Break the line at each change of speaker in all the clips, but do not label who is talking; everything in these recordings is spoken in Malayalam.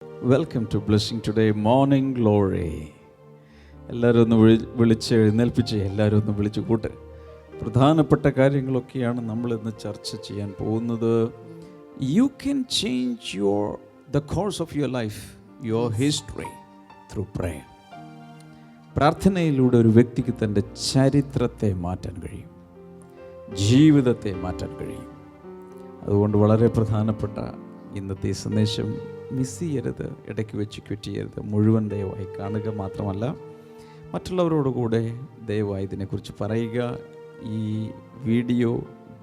Welcome to blessing today morning glory. എല്ലാവരും ഒന്ന് വിളിച്ച് എഴുന്നേൽപ്പിച്ച് എല്ലാവരും ഒന്ന് വിളിച്ചു കൂട്ട്. പ്രധാനപ്പെട്ട കാര്യങ്ങളൊക്കെയാണ് നമ്മൾ ഇന്ന് ചർച്ച ചെയ്യാൻ പോകുന്നത്. You can change the course of your life, your history through prayer. പ്രാർത്ഥനയിലൂടെ ഒരു വ്യക്തിക്ക് തൻ്റെ ചരിത്രത്തെ മാറ്റാൻ കഴിയും, ജീവിതത്തെ മാറ്റാൻ കഴിയും. അതുകൊണ്ട് വളരെ പ്രധാനപ്പെട്ട ഇന്നത്തെ സന്ദേശം മിസ് ചെയ്യരുത്, ഇടയ്ക്ക് വെച്ച് ക്വിറ്റ് ചെയ്യരുത്. മുഴുവൻ ദയവായി കാണുക, മാത്രമല്ല മറ്റുള്ളവരോട് കൂടെ ദയവായി ഇതിനെക്കുറിച്ച് പറയുക. ഈ വീഡിയോ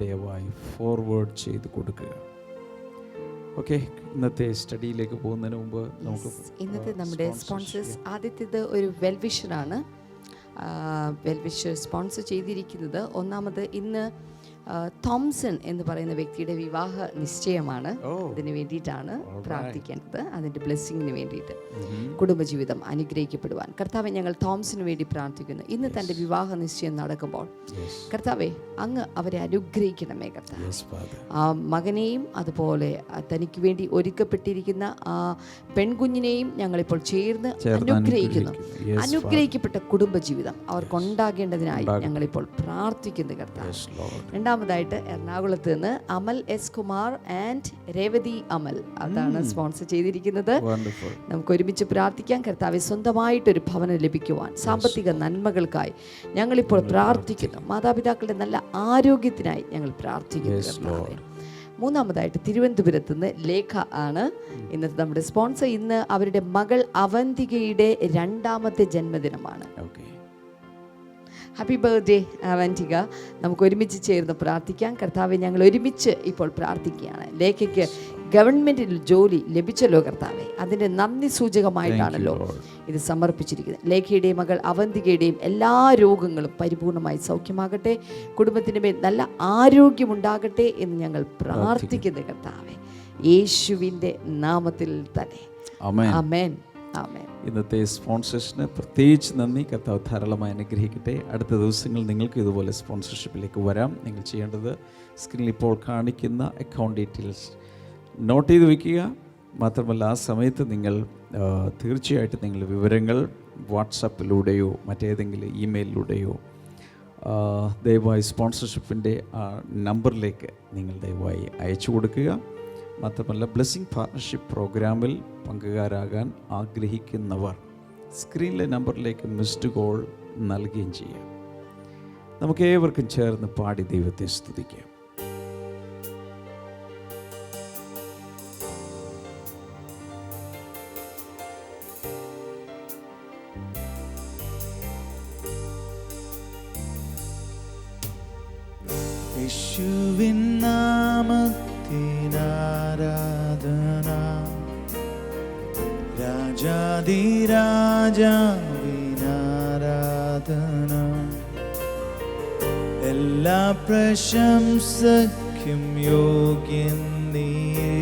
ദയവായി ഫോർവേഡ് ചെയ്ത് കൊടുക്കുക. ഓക്കെ, ഇന്നത്തെ സ്റ്റഡിയിലേക്ക് പോകുന്നതിന് മുമ്പ് നമുക്ക്
ഇന്നത്തെ നമ്മുടെ സ്പോൺസേഴ്സ്, ആദ്യത്തേത് ഒരു വെൽവിഷറാണ്. വെൽവിഷർ സ്പോൺസർ ചെയ്തിരിക്കുന്നത്, ഒന്നാമത് ഇന്ന് തോംസൺ എന്ന് പറയുന്ന വ്യക്തിയുടെ വിവാഹ നിശ്ചയമാണ്. അതിന് വേണ്ടിയിട്ടാണ് പ്രാർത്ഥിക്കേണ്ടത്, അതിൻ്റെ ബ്ലെസ്സിങ്ങിന് വേണ്ടിയിട്ട്, കുടുംബജീവിതം അനുഗ്രഹിക്കപ്പെടുവാൻ. കർത്താവെ, ഞങ്ങൾ തോംസന് വേണ്ടി പ്രാർത്ഥിക്കുന്നു. ഇന്ന് തൻ്റെ വിവാഹ നിശ്ചയം നടക്കുമ്പോൾ കർത്താവെ, അങ്ങ് അവരെ അനുഗ്രഹിക്കണമേ. കർത്താവേ, ആ മകനെയും അതുപോലെ തനിക്ക് വേണ്ടി ഒരുക്കപ്പെട്ടിരിക്കുന്ന ആ പെൺകുഞ്ഞിനെയും ഞങ്ങളിപ്പോൾ ചേർന്ന് അനുഗ്രഹിക്കുന്നു. അനുഗ്രഹിക്കപ്പെട്ട കുടുംബജീവിതം അവർക്കുണ്ടാകേണ്ടതിനായി ഞങ്ങളിപ്പോൾ പ്രാർത്ഥിക്കുന്നു കർത്താവേ. രണ്ടാമതായിട്ട് എറണാകുളത്ത് നിന്ന് അമൽ എസ് കുമാർ ആൻഡ് രേവതി അമൽ, അതാണ് സ്പോൺസർ ചെയ്തിരിക്കുന്നത്. നമുക്ക് ഒരുമിച്ച് പ്രാർത്ഥിക്കാം. കർത്താവെ, സ്വന്തമായിട്ടൊരു ഭവനം ലഭിക്കുവാൻ, സാമ്പത്തിക നന്മകൾക്കായി ഞങ്ങളിപ്പോൾ പ്രാർത്ഥിക്കുന്നു. മാതാപിതാക്കളുടെ നല്ല ആരോഗ്യത്തിനായി ഞങ്ങൾ പ്രാർത്ഥിക്കുന്നു. മൂന്നാമതായിട്ട് തിരുവനന്തപുരത്ത് നിന്ന് ലേഖ ആണ് ഇന്നത്തെ നമ്മുടെ സ്പോൺസർ. ഇന്ന് അവരുടെ മകൾ അവന്തികയുടെ 2ാമത്തെ ജന്മദിനമാണ്. Happy birthday Avanthika. നമുക്ക് ഒരുമിച്ച് ചേർന്ന് പ്രാർത്ഥിക്കാം. കർത്താവെ, ഞങ്ങൾ ഒരുമിച്ച് ഇപ്പോൾ പ്രാർത്ഥിക്കുകയാണ്. ലേഖയ്ക്ക് ഗവൺമെൻറ്റിൽ ജോലി ലഭിച്ചല്ലോ കർത്താവെ, അതിൻ്റെ നന്ദി സൂചകമായിട്ടാണല്ലോ ഇത് സമർപ്പിച്ചിരിക്കുന്നത്. ലേഖയുടെയും മകൾ അവന്തികയുടെയും എല്ലാ രോഗങ്ങളും പരിപൂർണമായി സൗഖ്യമാകട്ടെ, കുടുംബത്തിൻ്റെ മേൽ നല്ല ആരോഗ്യമുണ്ടാകട്ടെ എന്ന് ഞങ്ങൾ പ്രാർത്ഥിക്കുന്നു കർത്താവെ, യേശുവിൻ്റെ നാമത്തിൽ തന്നെ. ആമേൻ.
ഇന്നത്തെ സ്പോൺസേഴ്സിന് പ്രത്യേകിച്ച് നന്ദി. കർത്താവ് ധാരാളമായി അനുഗ്രഹിക്കട്ടെ. അടുത്ത ദിവസങ്ങൾ നിങ്ങൾക്ക് ഇതുപോലെ സ്പോൺസർഷിപ്പിലേക്ക് വരാം. നിങ്ങൾ ചെയ്യേണ്ടത് സ്ക്രീനിൽ ഇപ്പോൾ കാണിക്കുന്ന അക്കൗണ്ട് ഡീറ്റെയിൽസ് നോട്ട് ചെയ്ത് വയ്ക്കുക. മാത്രമല്ല, ആ സമയത്ത് നിങ്ങൾ തീർച്ചയായിട്ടും നിങ്ങളുടെ വിവരങ്ങൾ വാട്സപ്പിലൂടെയോ മറ്റേതെങ്കിലും ഇമെയിലിലൂടെയോ ദയവായി സ്പോൺസർഷിപ്പിൻ്റെ നമ്പറിലേക്ക് നിങ്ങൾ ദയവായി അയച്ചു കൊടുക്കുക. മാത്രമല്ല, ബ്ലെസ്സിങ് പാർട്ണർഷിപ്പ് പ്രോഗ്രാമിൽ പങ്കുകാരാകാൻ ആഗ്രഹിക്കുന്നവർ സ്ക്രീനിലെ നമ്പറിലേക്ക് മിസ്ഡ് കോൾ നൽകുകയും ചെയ്യാം. നമുക്ക് ഏവർക്കും ചേർന്ന് പാടി ദൈവത്തെ സ്തുതിക്കാം.
യേശുവിൻ നാമത്തിനാരാധന, രാജാധിരാജാവിനാരാധന, എല്ലാ പ്രശംസയ്ക്കും യോഗ്യൻ നീയേ.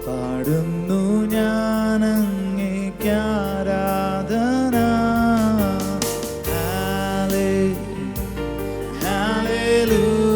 പാടുന്നു ഞാൻ അങ്ങേക്ക് ആരാധന.
Hallelujah.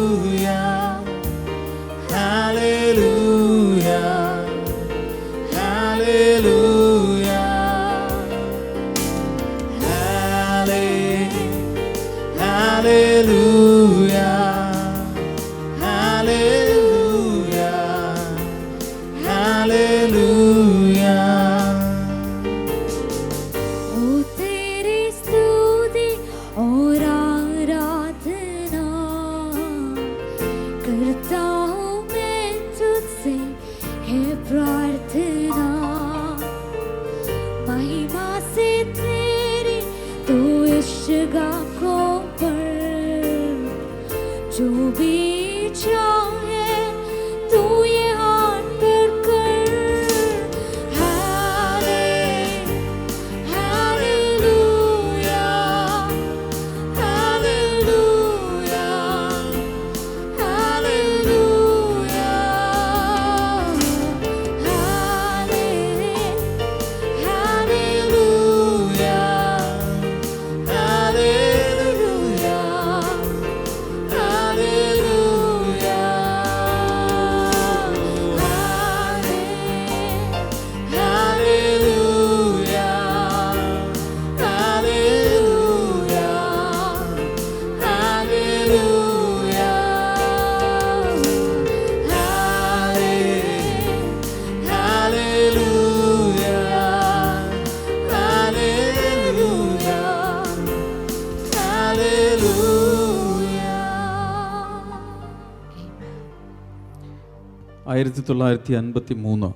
1953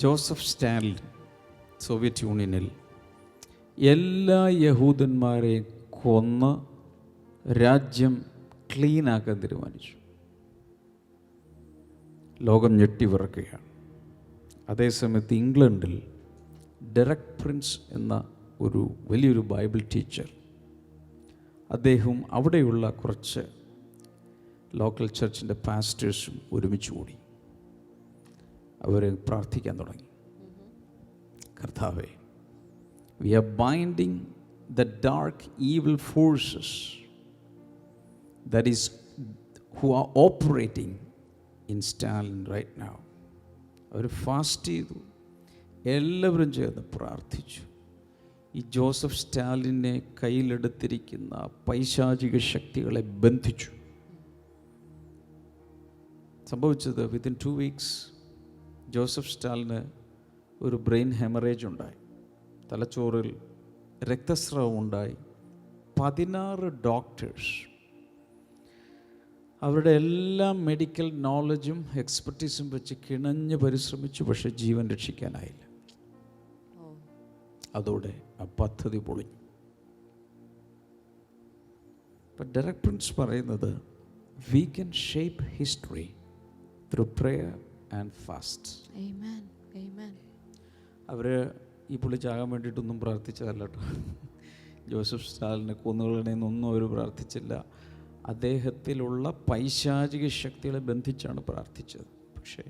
ജോസഫ് സ്റ്റാലിൻ സോവിയറ്റ് യൂണിയനിൽ എല്ലാ യഹൂദന്മാരെയും കൊന്ന് രാജ്യം ക്ലീനാക്കാൻ തീരുമാനിച്ചു. ലോകം ഞെട്ടിവിറക്കുകയാണ്. അതേസമയത്ത് ഇംഗ്ലണ്ടിൽ ഡെറക് പ്രിൻസ് എന്ന ഒരു വലിയൊരു ബൈബിൾ ടീച്ചർ, അദ്ദേഹവും അവിടെയുള്ള കുറച്ച് ലോക്കൽ ചർച്ചിൻ്റെ പാസ്റ്റേഴ്സും ഒരുമിച്ച് കൂടി അവർ പ്രാർത്ഥിക്കാൻ തുടങ്ങി. കർത്താവേ, we are binding the dark evil forces that is who are operating in Stalin right now. അവർ ഫാസ്റ്റ് ചെയ്തു, എല്ലാവരും ചേർന്ന് പ്രാർത്ഥിച്ചു. ഈ ജോസഫ് സ്റ്റാലിനെ കയ്യിലെടുത്തിരിക്കുന്ന പൈശാചിക ശക്തികളെ ബന്ധിച്ചു. സംഭവിച്ചത് വിത്തിൻ 2 weeks ജോസഫ് സ്റ്റാലിന് ഒരു ബ്രെയിൻ ഹെമറേജ് ഉണ്ടായി, തലച്ചോറിൽ രക്തസ്രാവം ഉണ്ടായി. 16 ഡോക്ടേഴ്സ് അവരുടെ എല്ലാ മെഡിക്കൽ നോളജും എക്സ്പെർട്ടീസും വെച്ച് കിണഞ്ഞ് പരിശ്രമിച്ചു, പക്ഷെ ജീവൻ രക്ഷിക്കാനായില്ല. അതോടെ ആ പദ്ധതി പൊളിഞ്ഞു. ഇപ്പം ഡെറക് പ്രിൻസ് പറയുന്നത് we can shape history through prayer and fast. അവർ ഈ പുള്ളി ചാകാൻ വേണ്ടിയിട്ടൊന്നും പ്രാർത്ഥിച്ചതല്ല കേട്ടോ. ജോസഫ് സ്റ്റാലിനെ കൊന്നുകളെന്നൊന്നും അവർ പ്രാർത്ഥിച്ചില്ല. അദ്ദേഹത്തിലുള്ള പൈശാചിക ശക്തികളെ ബന്ധിച്ചാണ് പ്രാർത്ഥിച്ചത്. പക്ഷേ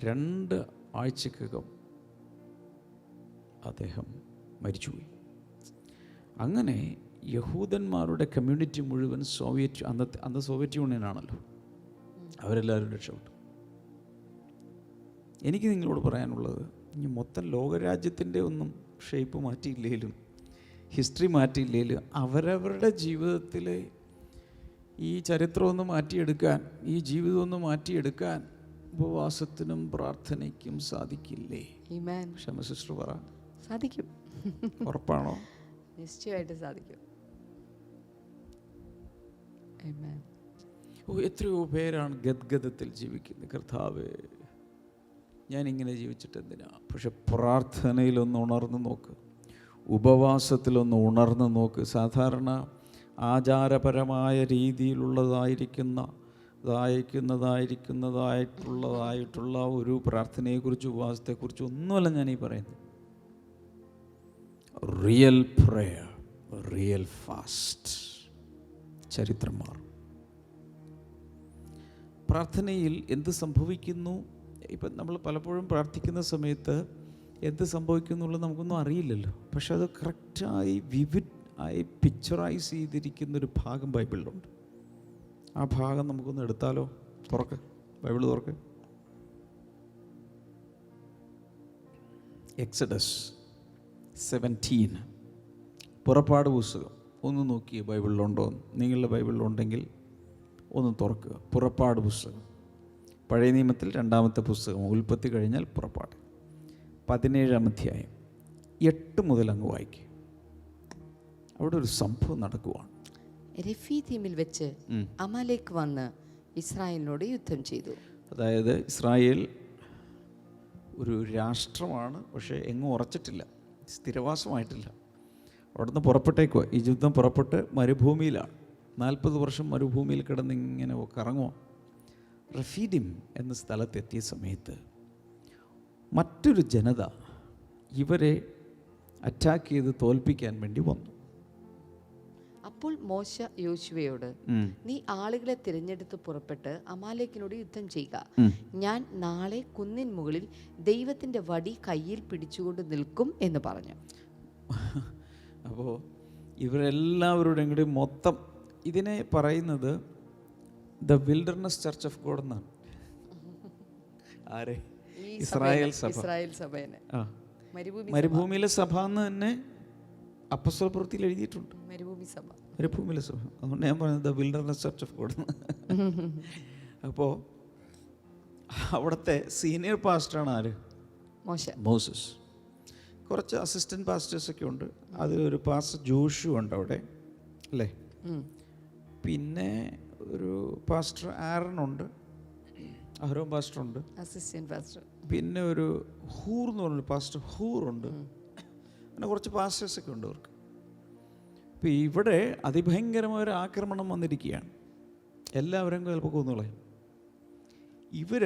2 ആഴ്ചക്കകം അദ്ദേഹം മരിച്ചുപോയി. അങ്ങനെ യഹൂദന്മാരുടെ കമ്മ്യൂണിറ്റി മുഴുവൻ അന്ന് സോവിയറ്റ് യൂണിയനാണല്ലോ, അവരെല്ലാവരും രക്ഷപ്പെട്ടു. എനിക്ക് നിങ്ങളോട് പറയാനുള്ളത്, ഇനി മൊത്തം ലോകരാജ്യത്തിൻ്റെ ഒന്നും ഷേപ്പ് മാറ്റിയില്ലേലും ഹിസ്റ്ററി മാറ്റിയില്ലേലും അവരവരുടെ ജീവിതത്തിലെ ഈ ചരിത്രമൊന്ന് മാറ്റിയെടുക്കാൻ, ഈ ജീവിതം ഒന്ന് മാറ്റിയെടുക്കാൻ ഉപവാസത്തിനും പ്രാർത്ഥനയ്ക്കും സാധിക്കില്ലേ? ക്ഷമ സിസ്റ്റർ പറ.
സാധിക്കും.
ഉറപ്പാണോ?
നിശ്ചയമായിട്ട് സാധിക്കും.
എത്രയോ പേരാണ് ഗദ്ഗദത്തിൽ ജീവിക്കുന്നത്. കർത്താവേ, ഞാനിങ്ങനെ ജീവിച്ചിട്ട് എന്തിനാ? പക്ഷെ പ്രാർത്ഥനയിലൊന്ന് ഉണർന്നു നോക്ക്, ഉപവാസത്തിലൊന്ന് ഉണർന്നു നോക്ക്. സാധാരണ ആചാരപരമായ രീതിയിലുള്ളതായിട്ടുള്ള ഒരു പ്രാർത്ഥനയെക്കുറിച്ച്, ഉപവാസത്തെക്കുറിച്ച് ഒന്നുമല്ല ഞാനീ പറയുന്നത്. Real prayer, real fast. ചരിത്രം മാറും. പ്രാർത്ഥനയിൽ എന്ത് സംഭവിക്കുന്നു? ഇപ്പം നമ്മൾ പലപ്പോഴും പ്രാർത്ഥിക്കുന്ന സമയത്ത് എന്ത് സംഭവിക്കുന്നുള്ളത് നമുക്കൊന്നും അറിയില്ലല്ലോ. പക്ഷെ അത് കറക്റ്റായി വിവിഡായി പിക്ചറൈസ് ചെയ്തിരിക്കുന്നൊരു ഭാഗം ബൈബിളിലുണ്ട്. ആ ഭാഗം നമുക്കൊന്ന് എടുത്താലോ? തുറക്ക്, ബൈബിൾ തുറക്ക്. എക്സഡസ് 17, പുറപ്പാട് പുസ്തകം. ഒന്ന് നോക്കിയേ ബൈബിളിലുണ്ടോ? നിങ്ങളുടെ ബൈബിളിലുണ്ടെങ്കിൽ ഒന്ന് തുറക്കുക. പുറപ്പാട് പുസ്തകം, പഴയ നിയമത്തിൽ 2-ാമത്തെ പുസ്തകം, ഉൽപ്പത്തി കഴിഞ്ഞാൽ പുറപ്പാട്. 17-ാം അധ്യായം 8 മുതൽ അങ്ങ് വായിക്കുക. അവിടെ ഒരു സംഭവം നടക്കുവാണ്.
രഫീദീമിൽ വെച്ച് അമാലേക്ക് വന്ന് ഇസ്രായേലിനോട് യുദ്ധം ചെയ്തു. അതായത്
ഇസ്രായേൽ ഒരു രാഷ്ട്രമാണ്, പക്ഷേ എങ്ങും ഉറച്ചിട്ടില്ല, സ്ഥിരവാസമായിട്ടില്ല. അവിടുന്ന് പുറപ്പെട്ടേക്കുക. ഈ യുദ്ധം പുറപ്പെട്ട് മരുഭൂമിയിലാണ്. 40 വർഷം മരുഭൂമിയിൽ കിടന്ന് ഇങ്ങനെ കറങ്ങുക. റഫീദിം എന്ന സ്ഥലത്തെത്തിയ സമയത്ത് മറ്റൊരു ജനത ഇവരെ അറ്റാക്ക് ചെയ്ത് തോൽപ്പിക്കാൻ വേണ്ടി വന്നു.
അപ്പോൾ മോശ യോശുവയോട്, നീ ആളുകളെ തിരഞ്ഞെടുത്ത് പുറപ്പെട്ട് അമാലേക്കിനോട് യുദ്ധം ചെയ്യുക. ഞാൻ നാളെ കുന്നിൻ മുകളിൽ ദൈവത്തിൻ്റെ വടി കയ്യിൽ പിടിച്ചുകൊണ്ട് നിൽക്കും എന്ന് പറഞ്ഞു.
അപ്പോൾ ഇവരെല്ലാവരുടെ കൂടി മൊത്തം ഇതിനെ പറയുന്നത് the wilderness church of God എന്നാണ്. ആരെ? ഇസ്രായേൽ സഭ. മരുഭൂമിയിലെ സഭ എന്ന് തന്നെ അപ്പോസ്തല പ്രവൃത്തിയിൽ എഴുതിയിട്ടുണ്ട്. മരുഭൂമിയിലെ സഭ. അതുകൊണ്ട് ഞാൻ പറഞ്ഞത് the wilderness church of God. അപ്പോൾ അവിടുത്തെ സീനിയർ പാസ്റ്ററാണ് ആര്? മോസസ്. കുറച്ച് അസിസ്റ്റൻറ്റ് പാസ്റ്റേഴ്സൊക്കെ ഉണ്ട്. അതിലൊരു പാസ്റ്റർ ജോഷു ഉണ്ട് അവിടെ, അല്ലേ? പിന്നെ ഒരു പാസ്റ്റർ ആറനുണ്ട്, അഹരോൻ പാസ്റ്ററുണ്ട്,
അസിസ്റ്റന്റ് പാസ്റ്റർ.
പിന്നെ ഒരു ഹൂർ എന്ന് പറഞ്ഞൊരു പാസ്റ്റർ ഹൂറുണ്ട്. അങ്ങനെ കുറച്ച് പാസ്റ്റേഴ്സൊക്കെ ഉണ്ട് അവർക്ക്. അപ്പോൾ ഇവിടെ അതിഭയങ്കരമായ ഒരു ആക്രമണം വന്നിരിക്കുകയാണ്. എല്ലാവരും ചിലപ്പോൾ കൊന്നുകളയും. ഇവർ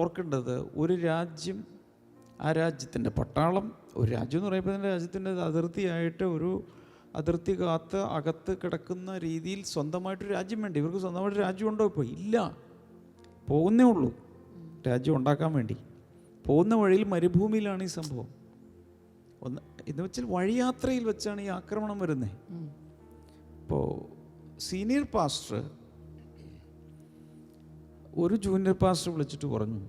ഓർക്കേണ്ടത്, ഒരു രാജ്യം, ആ രാജ്യത്തിൻ്റെ പട്ടാളം, ഒരു രാജ്യം എന്ന് പറയുമ്പോൾ തന്നെ രാജ്യത്തിൻ്റെ അതിർത്തിയായിട്ട് ഒരു അതിർത്തി കാത്ത് അകത്ത് കിടക്കുന്ന രീതിയിൽ സ്വന്തമായിട്ടൊരു രാജ്യം വേണ്ടി. ഇവർക്ക് സ്വന്തമായിട്ട് രാജ്യം ഉണ്ടോ? ഇപ്പോൾ ഇല്ല, പോകുന്നേ ഉള്ളൂ രാജ്യം ഉണ്ടാക്കാൻ വേണ്ടി. പോകുന്ന വഴിയിൽ മരുഭൂമിയിലാണ് ഈ സംഭവം. എന്ന് വെച്ചാൽ വഴിയാത്രയിൽ വെച്ചാണ് ഈ ആക്രമണം വരുന്നത്. ഇപ്പോൾ സീനിയർ പാസ്റ്റർ ഒരു ജൂനിയർ പാസ്റ്റർ വിളിച്ചിട്ട് പറഞ്ഞു,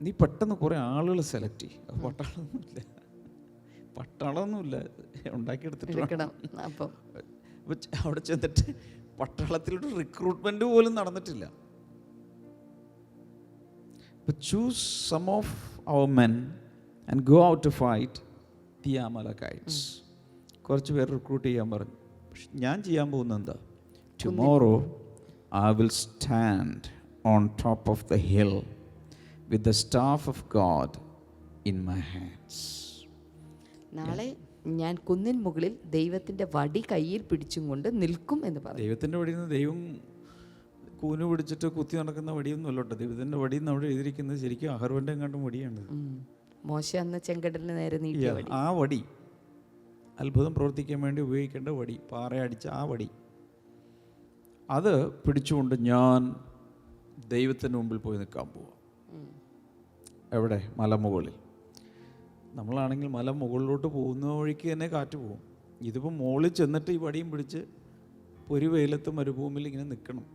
നീ പെട്ടെന്ന് കുറേ ആളുകൾ സെലക്ട് ചെയ്യും. പട്ടാളമൊന്നുമില്ല ഉണ്ടാക്കിയെടുത്തിട്ട് അവിടെ ചെന്നിട്ട് പട്ടാളത്തിലൊരു റിക്രൂട്ട്മെന്റ് പോലും നടന്നിട്ടില്ല. Choose some of our men and go out to fight the Amalekites. കുറച്ച് പേർ റിക്രൂട്ട് ചെയ്യാൻ പറഞ്ഞു. പക്ഷെ ഞാൻ ചെയ്യാൻ പോകുന്നത് എന്താ? Tomorrow I will stand on top of the hill with the staff of God in my hands.
നാളെ ഞാൻ കുന്നിൻ മുകളിൽ ദൈവത്തിൻ്റെ വടി കയ്യിൽ പിടിച്ചും കൊണ്ട് നിൽക്കും എന്ന് പറഞ്ഞു.
ദൈവത്തിൻ്റെ വടിയിൽ നിന്ന് ദൈവം കൂന് പിടിച്ചിട്ട് കുത്തി നടക്കുന്ന വടിയൊന്നും അല്ലോട്ടെ. ദൈവത്തിൻ്റെ വടിയിൽ നിന്ന് അവിടെ എഴുതിയിരിക്കുന്നത് ശരിക്കും അഹരോൻ്റെ എങ്ങാണ്ടും വടിയാണ്.
മോശ അന്ന് ചെങ്കടലിന് നേരെ നീട്ടിയ വടി.
ആ വടി അത്ഭുതം പ്രവർത്തിക്കാൻ വേണ്ടി ഉപയോഗിക്കേണ്ട വടി, പാറയടിച്ച ആ വടി, അത് പിടിച്ചുകൊണ്ട് ഞാൻ ദൈവത്തിന് മുമ്പിൽ പോയി നിൽക്കാൻ പോവാം. എവിടെ? മലമുകളിൽ. നമ്മളാണെങ്കിൽ മല മുകളിലോട്ട് പോകുന്ന വഴിക്ക് തന്നെ കാറ്റ് പോകും. ഇതിപ്പോൾ മുകളിൽ ചെന്നിട്ട് ഈ വടിയും പിടിച്ച് ഒരു വെയിലത്ത് മരുഭൂമിയിൽ ഇങ്ങനെ നിൽക്കണം.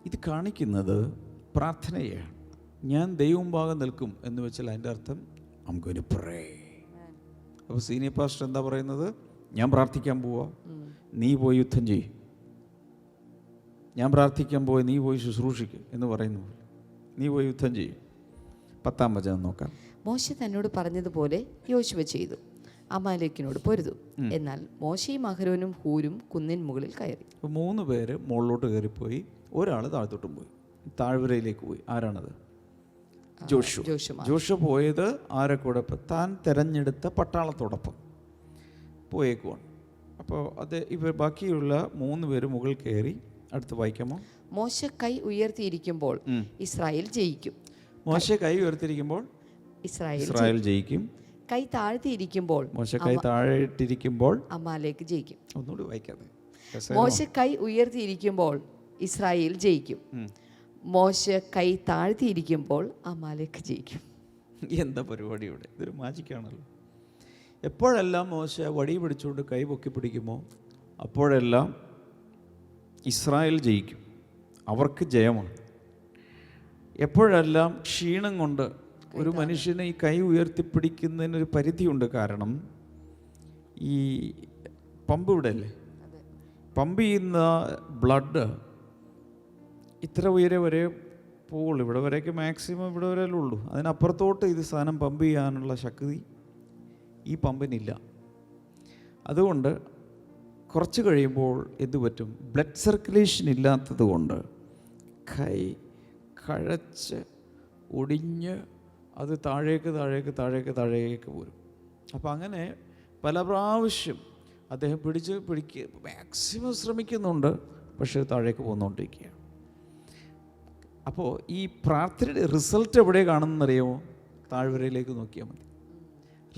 ഇത് കാണിക്കുന്നത് പ്രാർത്ഥനയാണ്. ഞാൻ ദൈവമുമ്പാകെ നിൽക്കും എന്ന് വെച്ചാൽ അതിൻ്റെ അർത്ഥം I'm going to pray. അപ്പോൾ സീനിയർ പാസ്റ്റർ എന്താ പറയുന്നത്? ഞാൻ പ്രാർത്ഥിക്കാൻ പോവാ, നീ പോയി യുദ്ധം ചെയ്യും. ഞാൻ പ്രാർത്ഥിക്കാൻ പോയി, നീ പോയി ശുശ്രൂഷിക്കുക എന്ന് പറയുന്നു. നീ പോയി യുദ്ധം ചെയ്യും. 10-ാം വചനം നോക്കാം.
മോശ തന്നോട് പറഞ്ഞതുപോലെ യോശുവ ചെയ്തു, അമാലേക്കിനോട് പൊരുതു. എന്നാൽ മോശയും അഹരോനും ഹൂരും കുന്നിൻ മുകളിൽ കയറി.
3 പേര് മുകളിലോട്ട് കയറിപ്പോയി, ഒരാൾ താഴത്തോട്ടും പോയി, താഴ്വരയിലേക്ക് പോയി. ആരാണത്? ജോഷുവ പോയത് ആരെ കൂടെ? താൻ തിരഞ്ഞെടുത്ത പട്ടാളത്തോടൊപ്പം പോയേക്കുവാണ്. അപ്പോൾ ഇവർ ബാക്കിയുള്ള 3 പേര് മുകളിൽ കയറി. അടുത്ത് വായിക്കാമോ?
മോശ കൈ ഉയർത്തിയിരിക്കുമ്പോൾ ഇസ്രായേൽ ജയിക്കും.
മോശ കൈ ഉയർത്തിയിരിക്കുമ്പോൾ
ഇസ്രായേൽ
ജയിക്കും.
കൈ താഴ്ത്തിയിരിക്കുമ്പോൾ
മോശ കൈ താഴെയിട്ടിരിക്കുമ്പോൾ
അമാലേക്ക് ജയിക്കും.
ഒന്നുകൂടി വായിക്കാതെ.
മോശ കൈ ഉയർത്തിയിരിക്കുമ്പോൾ ഇസ്രായേൽ ജയിക്കും. മോശ കൈ താഴ്ത്തിയിരിക്കുമ്പോൾ അമാലേക്ക് ജയിക്കും.
എന്താ പരിപാടി ഇവിടെ? ഇതൊരു മാജിക്കാണല്ലോ. എപ്പോഴെല്ലാം മോശ വടി പിടിച്ചുകൊണ്ട് കൈ പൊക്കി പിടിക്കുമോ അപ്പോഴെല്ലാം ഇസ്രായേൽ ജയിക്കും, അവർക്ക് ജയമാണ്. എപ്പോഴെല്ലാം ക്ഷീണം കൊണ്ട് ഒരു മനുഷ്യനെ ഈ കൈ ഉയർത്തിപ്പിടിക്കുന്നതിനൊരു പരിധിയുണ്ട്. കാരണം ഈ പമ്പ് ഇവിടെ അല്ലേ, പമ്പ് ചെയ്യുന്ന ബ്ലഡ് ഇത്ര ഉയരെ വരെ പോവുള്ളൂ. ഇവിടെ വരെയൊക്കെ മാക്സിമം ഇവിടെ വരെ ഉള്ളൂ. അതിനപ്പുറത്തോട്ട് ഇത് സാധനം പമ്പ് ചെയ്യാനുള്ള ശക്തി ഈ പമ്പിനില്ല. അതുകൊണ്ട് കുറച്ച് കഴിയുമ്പോൾ എന്ത് പറ്റും? ബ്ലഡ് സർക്കുലേഷൻ ഇല്ലാത്തത് കൊണ്ട് കൈ കഴച്ച് ഒടിഞ്ഞ് അത് താഴേക്ക് പോരും. അപ്പോൾ അങ്ങനെ പല പ്രാവശ്യം അദ്ദേഹം പിടിക്കുക മാക്സിമം ശ്രമിക്കുന്നുണ്ട്, പക്ഷേ താഴേക്ക് പോന്നുകൊണ്ടിരിക്കുകയാണ്. അപ്പോൾ ഈ പ്രാർത്ഥനയുടെ റിസൾട്ട് എവിടെ കാണുന്നറിയാമോ? താഴ്വരയിലേക്ക് നോക്കിയാൽ മതി.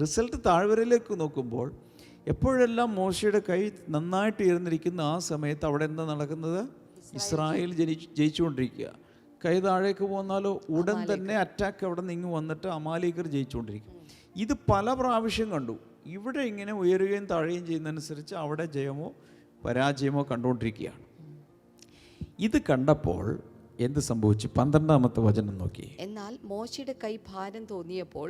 റിസൾട്ട് താഴ്വരയിലേക്ക് നോക്കുമ്പോൾ എപ്പോഴെല്ലാം മോശയുടെ കൈ നന്നായിട്ട് ഉയർന്നിരിക്കുന്ന ആ സമയത്ത് അവിടെ എന്താ നടക്കുന്നത്? ഇസ്രായേൽ ജയിച്ചുകൊണ്ടിരിക്കുക. കൈ താഴേക്ക് പോന്നാലോ ഉടൻ തന്നെ അറ്റാക്ക് അവിടെ നിന്ന് വന്നിട്ട് അമാലേക്കർ ജയിച്ചുകൊണ്ടിരിക്കും. ഇത് പല പ്രാവശ്യം കണ്ടു. ഇവിടെ ഇങ്ങനെ ഉയരുകയും താഴുകയും ചെയ്യുന്നതനുസരിച്ച് അവിടെ ജയമോ പരാജയമോ കണ്ടുകൊണ്ടിരിക്കുകയാണ്. ഇത് കണ്ടപ്പോൾ എന്ത് സംഭവിച്ചു? 12-ാമത്തെ വചനം നോക്കി.
എന്നാൽ മോശയുടെ കൈ ഭാരം തോന്നിയപ്പോൾ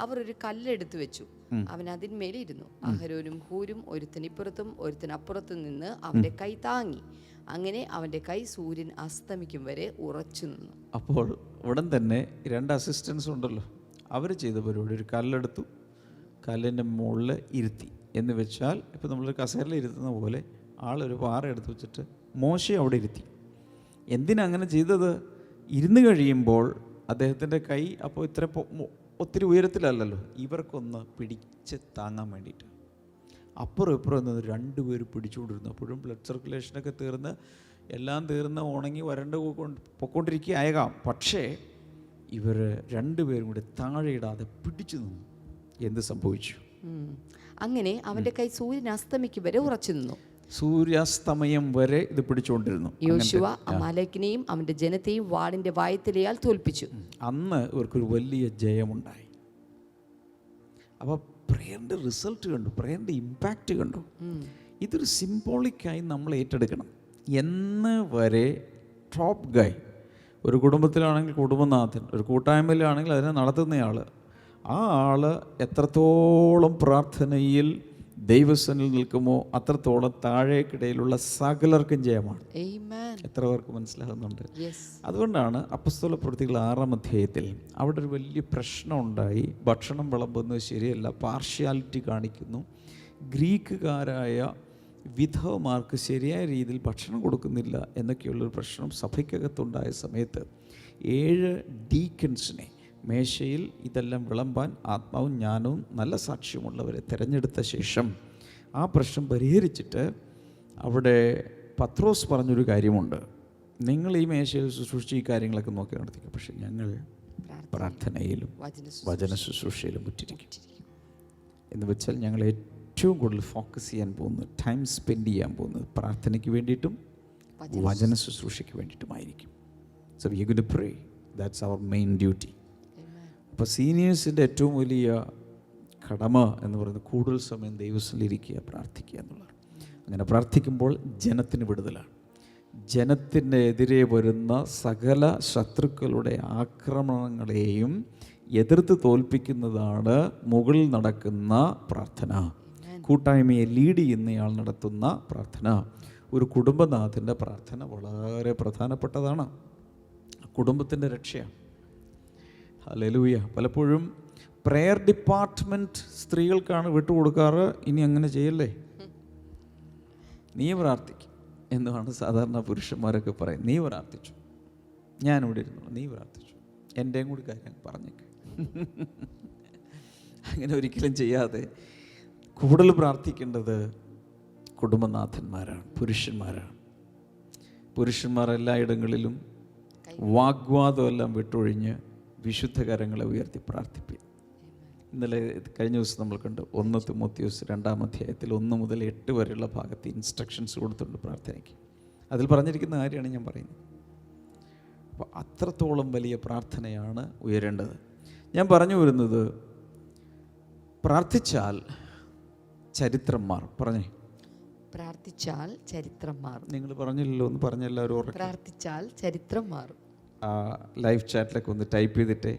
അവർ ഒരു കല്ലെടുത്തു വെച്ചു, അവൻ അതിന്മേലിരുന്നു. അഹരോനും ഹൂരും ഒരുത്തനിപ്പുറത്തും ഒരുത്തനപ്പുറത്തും നിന്ന് അവന്റെ കൈ താങ്ങി. അങ്ങനെ അവന്റെ കൈ സൂര്യൻ അസ്തമിക്കും വരെ ഉറച്ചു നിന്നു.
അപ്പോൾ ഉടൻ തന്നെ 2 അസിസ്റ്റൻസ് ഉണ്ടല്ലോ, അവർ ചെയ്ത പരിപാടി ഒരു കല്ലെടുത്തു, കല്ലിൻ്റെ മുകളിൽ ഇരുത്തി. എന്ന് വെച്ചാൽ ഇപ്പോൾ നമ്മൾ കസേരയിൽ ഇരുത്തുന്ന പോലെ ആളൊരു പാറ എടുത്ത് വെച്ചിട്ട് മോശെ അവിടെ ഇരുത്തി. എന്തിനാ അങ്ങനെ ചെയ്തത്? ഇരുന്ന് കഴിയുമ്പോൾ അദ്ദേഹത്തിൻ്റെ കൈ അപ്പോൾ ഇത്ര ഒത്തിരി ഉയരത്തിലല്ലല്ലോ, ഇവർക്കൊന്ന് പിടിച്ച് താങ്ങാൻ വേണ്ടിയിട്ട്. അപ്പുറം ഇപ്പുറം നിന്ന് രണ്ടുപേർ പിടിച്ചുകൊണ്ടിരുന്നു. അപ്പോഴും ബ്ലഡ് സർക്കുലേഷനൊക്കെ തീർന്ന് എല്ലാം തീർന്ന് ഉണങ്ങി വരണ്ട് പൊക്കോണ്ടിരിക്കുകയാകാം. പക്ഷേ ഇവർ രണ്ടുപേരും കൂടി താഴെയിടാതെ പിടിച്ചു നിന്നു. എന്ത് സംഭവിച്ചു?
അങ്ങനെ അവന്റെ കൈ സൂര്യൻ അസ്തമിക്കും വരെ ഉറച്ചു നിന്നു.
സൂര്യാസ്തമയം വരെ ഇത് പിടിച്ചുകൊണ്ടിരുന്നു.
യോശുവ അമാലേക്കിനെയും അവന്റെ ജനത്തെയും വാളിന്റെ വായത്തിലയാൽ തോൽപ്പിച്ചു.
അന്ന് ഇവർക്കൊരു വലിയ ജയമുണ്ടായി. അപ്പോൾ പ്രേയറിൻ്റെ റിസൾട്ട് കണ്ടു, പ്രേയറിൻ്റെ ഇമ്പാക്റ്റ് കണ്ടു. ഇതൊരു സിംബോളിക്കായി നമ്മൾ ഏറ്റെടുക്കണം. എന്ന് വരെ ടോപ്പ് ഗൈ, ഒരു കുടുംബത്തിലാണെങ്കിൽ കുടുംബനാഥൻ, ഒരു കൂട്ടായ്മയിലാണെങ്കിൽ അതിനെ നടത്തുന്നയാൾ, ആ ആൾ എത്രത്തോളം പ്രാർത്ഥനയിൽ ദൈവസനിൽ നിൽക്കുമോ അത്രത്തോളം താഴേക്കിടയിലുള്ള സകലർക്കും ജയമാണ്. എത്ര പേർക്ക് മനസ്സിലാകുന്നുണ്ട്? അതുകൊണ്ടാണ് അപ്പസ്തോല പ്രവൃത്തികൾ 6-ാം അധ്യായത്തിൽ അവിടെ ഒരു വലിയ പ്രശ്നം ഉണ്ടായി. ഭക്ഷണം വിളമ്പുന്നത് ശരിയല്ല, പാർഷ്യാലിറ്റി കാണിക്കുന്നു. ഗ്രീക്കുകാരായ വിധവമാർക്ക് ശരിയായ രീതിയിൽ ഭക്ഷണം കൊടുക്കുന്നില്ല എന്നൊക്കെയുള്ളൊരു പ്രശ്നം സഭയ്ക്കകത്തുണ്ടായ സമയത്ത് 7 ഡീക്കൻസിനെ മേശയിൽ ഇതെല്ലാം വിളമ്പാൻ ആത്മാവും ജ്ഞാനവും നല്ല സാക്ഷ്യമുള്ളവരെ തിരഞ്ഞെടുത്ത ശേഷം ആ പ്രശ്നം പരിഹരിച്ചിട്ട് അവിടെ പത്രോസ് പറഞ്ഞൊരു കാര്യമുണ്ട്, നിങ്ങൾ ഈ മേശയിൽ ശുശ്രൂഷിച്ച് ഈ കാര്യങ്ങളൊക്കെ നോക്കി നടത്തിക്കും, പക്ഷെ ഞങ്ങൾ പ്രാർത്ഥനയിലും വചന ശുശ്രൂഷയിലും മുറ്റിരിക്കും. എന്ന് വെച്ചാൽ ഞങ്ങൾ ഏറ്റവും കൂടുതൽ ഫോക്കസ് ചെയ്യാൻ പോകുന്നത്, ടൈം സ്പെൻഡ് ചെയ്യാൻ പോകുന്നത് പ്രാർത്ഥനയ്ക്ക് വേണ്ടിയിട്ടും വചന ശുശ്രൂഷയ്ക്ക് വേണ്ടിയിട്ടുമായിരിക്കും. So we are going to pray, that's our main duty. അപ്പോൾ സീനിയേഴ്സിൻ്റെ ഏറ്റവും വലിയ കടമ എന്ന് പറയുന്നത് കൂടുതൽ സമയം ദൈവസ്ഥലിരിക്കുക, പ്രാർത്ഥിക്കുക എന്നുള്ളതാണ്. അങ്ങനെ പ്രാർത്ഥിക്കുമ്പോൾ ജനത്തിന് വിടുതലാണ്. ജനത്തിൻ്റെ എതിരെ വരുന്ന സകല ശത്രുക്കളുടെ ആക്രമണങ്ങളെയും എതിർത്ത് തോൽപ്പിക്കുന്നതാണ് മുകളിൽ നടക്കുന്ന പ്രാർത്ഥന. കൂട്ടായ്മയെ ലീഡ് ചെയ്യുന്നയാൾ നടത്തുന്ന പ്രാർത്ഥന. ഒരു കുടുംബനാഥൻ്റെ പ്രാർത്ഥന വളരെ പ്രധാനപ്പെട്ടതാണ്. കുടുംബത്തിൻ്റെ രക്ഷയാണ്. ഹല്ലേലൂയ. പലപ്പോഴും പ്രെയർ ഡിപ്പാർട്ട്മെൻറ്റ് സ്ത്രീകൾക്കാണ് വിട്ടുകൊടുക്കാറ്. ഇനി അങ്ങനെ ചെയ്യല്ലേ, നീ പ്രാർത്ഥിക്കും എന്നാണ് സാധാരണ പുരുഷന്മാരൊക്കെ പറയും. നീ പ്രാർത്ഥിച്ചു, ഞാനിവിടെ ഇരുന്നു, നീ പ്രാർത്ഥിച്ചു, എൻ്റെയും കൂടി കാര്യം പറഞ്ഞേക്ക്. അങ്ങനെ ഒരിക്കലും ചെയ്യാതെ കൂടുതൽ പ്രാർത്ഥിക്കേണ്ടത് കുടുംബനാഥന്മാരാണ്, പുരുഷന്മാരാണ്. പുരുഷന്മാർ എല്ലായിടങ്ങളിലും വാഗ്വാദമെല്ലാം വിട്ടൊഴിഞ്ഞ് വിശുദ്ധ കരങ്ങളെ ഉയർത്തി പ്രാർത്ഥിപ്പിക്കും. ഇന്നലെ കഴിഞ്ഞ ദിവസം നമ്മൾ കണ്ടു 1 തിമോത്തിയോസ് 2-ാം അധ്യായത്തിൽ 1 മുതൽ 8 വരെയുള്ള ഭാഗത്ത് ഇൻസ്ട്രക്ഷൻസ് കൊടുത്തിട്ടുണ്ട് പ്രാർത്ഥനയ്ക്ക്. അതിൽ പറഞ്ഞിരിക്കുന്ന കാര്യമാണ് ഞാൻ പറയുന്നത്. അപ്പോൾ അത്രത്തോളം വലിയ പ്രാർത്ഥനയാണ് ഉയരേണ്ടത്. ഞാൻ പറഞ്ഞു വരുന്നത്, പ്രാർത്ഥിച്ചാൽ ചരിത്രം മാറും. പറഞ്ഞേ,
പ്രാർത്ഥിച്ചാൽ ചരിത്രം മാറും.
നിങ്ങൾ പറഞ്ഞില്ലല്ലോ, ഒന്ന് പറഞ്ഞെല്ലാവരും.
പ്രാർത്ഥിച്ചാൽ ചരിത്രം മാറും.
ലൈവ് ചാറ്റിലൊക്കെ ഒന്ന് ടൈപ്പ് ചെയ്തിട്ടേ,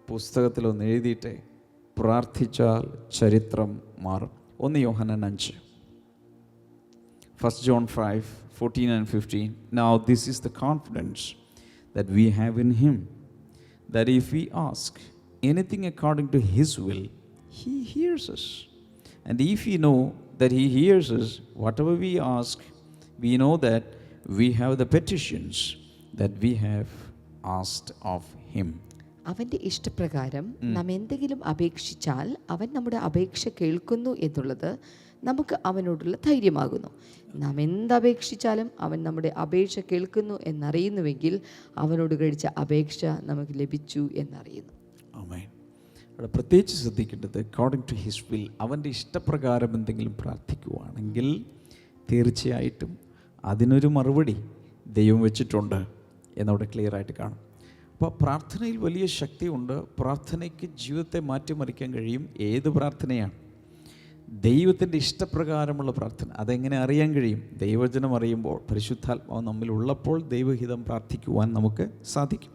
പുസ്തകത്തിലൊന്ന് എഴുതിയിട്ടേ, പ്രാർത്ഥിച്ചാൽ ചരിത്രം മാറും. 1 യോഹന്നാൻ 5, 1 John 5:14 and 15. Now this is the confidence that we have in him, that if we ask anything according to his will, he hears us. And if we know that he hears us, whatever we ask, we know that we have the petitions that we have asked of him.
അവൻ്റെ ഇഷ്ടപ്രകാരം നാം എന്തെങ്കിലും അപേക്ഷിച്ചാൽ അവൻ നമ്മുടെ അപേക്ഷ കേൾക്കുന്നു എന്നുള്ളത് നമുക്ക് അവനോടുള്ള ധൈര്യമാകുന്നു. നാം എന്തപേക്ഷിച്ചാലും അവൻ നമ്മുടെ അപേക്ഷ കേൾക്കുന്നു എന്നറിയുന്നുവെങ്കിൽ അവനോട് കഴിച്ച അപേക്ഷ നമുക്ക് ലഭിച്ചു എന്നറിയുന്നു.
ആമേൻ. അവിടെ പ്രത്യേകിച്ച് ശ്രദ്ധിക്കേണ്ടത് അക്കോർഡിംഗ് ടു ഹിസ് വിൽ, അവൻ്റെ ഇഷ്ടപ്രകാരം എന്തെങ്കിലും പ്രാർത്ഥിക്കുവാണെങ്കിൽ തീർച്ചയായിട്ടും അതിനൊരു മറുപടി ദൈവം വെച്ചിട്ടുണ്ട് എന്നവിടെ ക്ലിയറായിട്ട് കാണും. അപ്പോൾ പ്രാർത്ഥനയിൽ വലിയ ശക്തിയുണ്ട്. പ്രാർത്ഥനയ്ക്ക് ജീവിതത്തെ മാറ്റിമറിക്കാൻ കഴിയും. ഏത് പ്രാർത്ഥനയാണ്? ദൈവത്തിൻ്റെ ഇഷ്ടപ്രകാരമുള്ള പ്രാർത്ഥന. അതെങ്ങനെ അറിയാൻ കഴിയും? ദൈവവചനം അറിയുമ്പോൾ, പരിശുദ്ധാത്മാവ് നമ്മിലുള്ളപ്പോൾ ദൈവഹിതം പ്രാർത്ഥിക്കുവാൻ നമുക്ക് സാധിക്കും.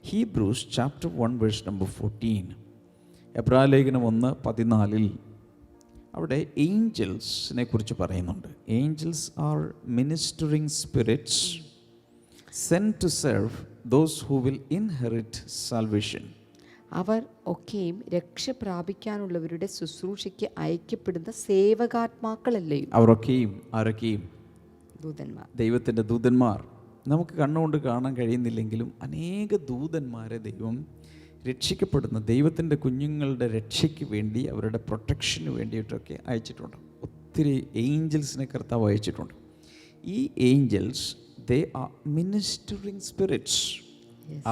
ഹീബ്രൂസ് ചാപ്റ്റർ 1 വേഴ്സ് നമ്പർ 14, എബ്രായ ലേഖനം 1:14 അവിടെ ഏഞ്ചൽസിനെ കുറിച്ച് പറയുന്നുണ്ട്. Angels are ministering spirits sent to serve those who will inherit salvation.
അവർ ഒക്കെയും രക്ഷ പ്രാപിക്കാനുള്ളവരുടെ ശുശ്രൂഷയ്ക്ക് അയക്കപ്പെടുന്ന സേവകാത്മാക്കളല്ലേ?
അവരൊക്കെയും ആരൊക്കെയും?
ദൂതന്മാർ.
ദൈവത്തിൻ്റെ ദൂതന്മാർ നമുക്ക് കണ്ണുകൊണ്ട് കാണാൻ കഴിയുന്നില്ലെങ്കിലും അനേക ദൂതന്മാരെ ദൈവം രക്ഷിക്കപ്പെടുന്ന ദൈവത്തിൻ്റെ കുഞ്ഞുങ്ങളുടെ രക്ഷയ്ക്ക് വേണ്ടി അവരുടെ പ്രൊട്ടക്ഷന് വേണ്ടിയിട്ടൊക്കെ അയച്ചിട്ടുണ്ട്. ഒത്തിരി ഏഞ്ചൽസിനെ കർത്താവ് അയച്ചിട്ടുണ്ട്. ഈ angels they are ministering spirits.